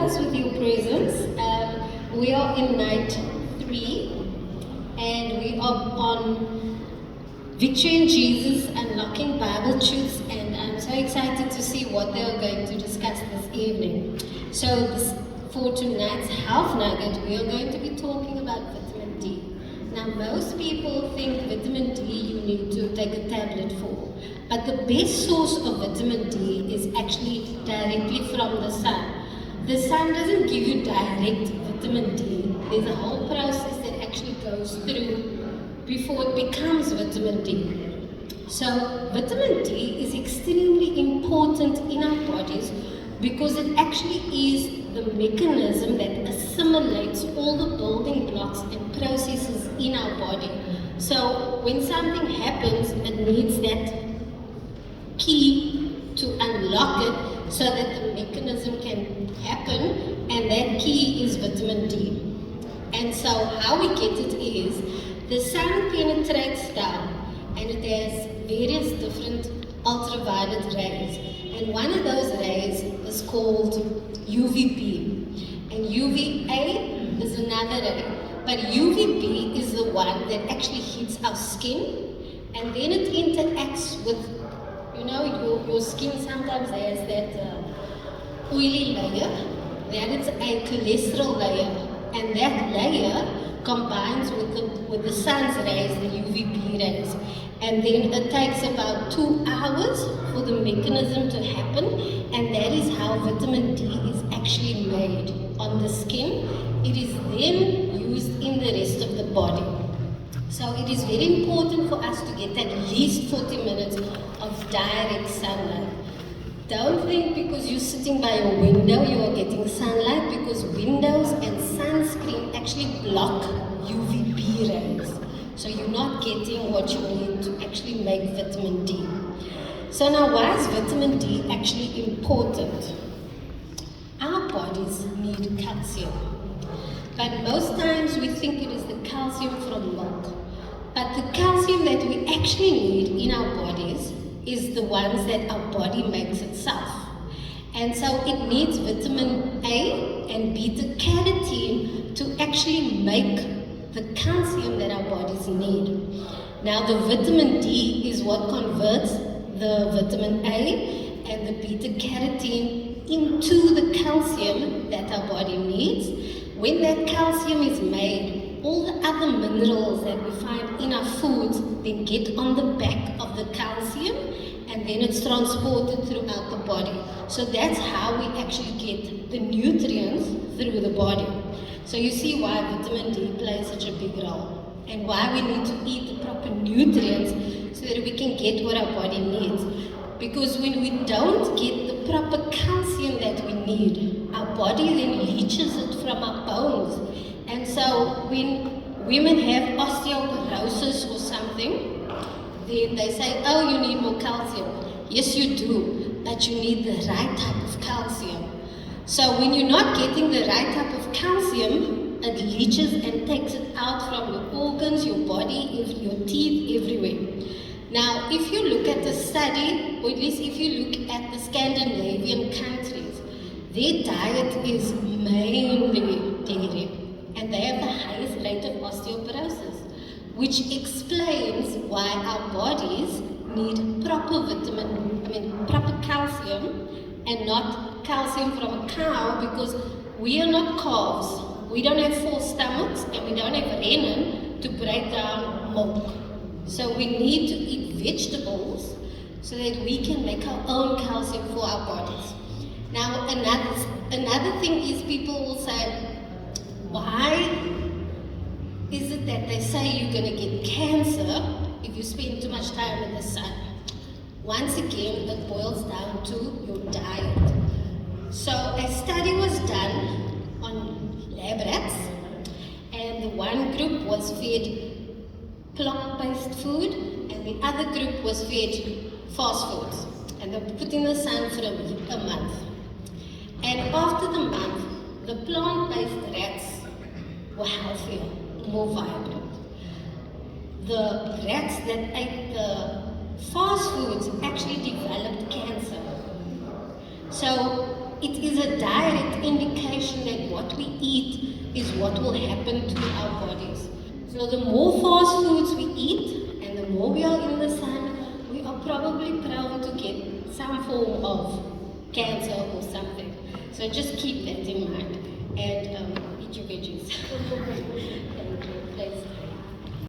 us with your presence. We are in night 3 and we are on Victory in Jesus, Unlocking Bible Truths, and I'm so excited to see what they are going to discuss this evening. So for tonight's Health Nugget, we are going to be talking about vitamin D. Now most people think vitamin D you need to take a tablet for, but the best source of vitamin D is actually directly from the sun. The sun doesn't give you direct vitamin D. There's a whole process that actually goes through before it becomes vitamin D. So vitamin D is extremely important in our bodies because it actually is the mechanism that assimilates all the building blocks and processes in our body. So when something happens, it needs that key to unlock it so that the mechanism can happen, and that key is vitamin D. And so how we get it is, the sun penetrates down and it has various different ultraviolet rays. And one of those rays is called UVB. And UVA is another ray. But UVB is the one that actually hits our skin, and then it interacts with, your skin sometimes has that oily layer, that is a cholesterol layer. And that layer combines with the sun's rays, the UVB rays, and then it takes about 2 hours for the mechanism to happen, and that is how vitamin D is actually made on the skin. It is then used in the rest of the body. So it is very important for us to get at least 40 minutes of direct sunlight. Don't think because you're sitting by a window you are getting sunlight, because windows and sunscreen actually block UVB rays. So you're not getting what you need to actually make vitamin D. So now, why is vitamin D actually important? Our bodies need calcium. But most times we think it is the calcium from milk. But the calcium that we actually need in our bodies is the ones that our body makes itself. And so it needs vitamin A and beta carotene to actually make the calcium that our bodies need. Now the vitamin D is what converts the vitamin A and the beta carotene into the calcium that our body needs. When that calcium is made, all the other minerals that we find in our foods then get on the back of the calcium, and then it's transported throughout the body. So that's how we actually get the nutrients through the body. So you see why vitamin D plays such a big role, and why we need to eat the proper nutrients so that we can get what our body needs. Because when we don't get the proper calcium that we need, our body then leaches it from our bones. And so when women have osteoporosis or something, then they say, oh, you need more calcium. Yes, you do, but you need the right type of calcium. So when you're not getting the right type of calcium, it leaches and takes it out from your organs, your body, your teeth, everywhere. Now, if you look at the study, or at least if you look at the Scandinavian countries, their diet is mainly dairy, and they have the highest rate of osteoporosis, which explains why our bodies need proper proper calcium, and not calcium from a cow, because we are not calves. We don't have 4 stomachs, and we don't have renin to break down milk. So we need to eat vegetables so that we can make our own calcium for our bodies. Now, another thing is, people will say, why is it that they say you're going to get cancer if you spend too much time in the sun? Once again, it boils down to your diet. So a study was done on lab rats, and the one group was fed plant-based food, and the other group was fed fast foods, and they were put in the sun for a month. And after the month, the plant-based rats were healthier, more vibrant. The rats that ate the fast foods actually developed cancer. So it is a direct indication is what will happen to our bodies. So the more fast foods we eat and the more we are in the sun, we are probably prone to get some form of cancer or something. So just keep that in mind and eat your veggies. Thank you.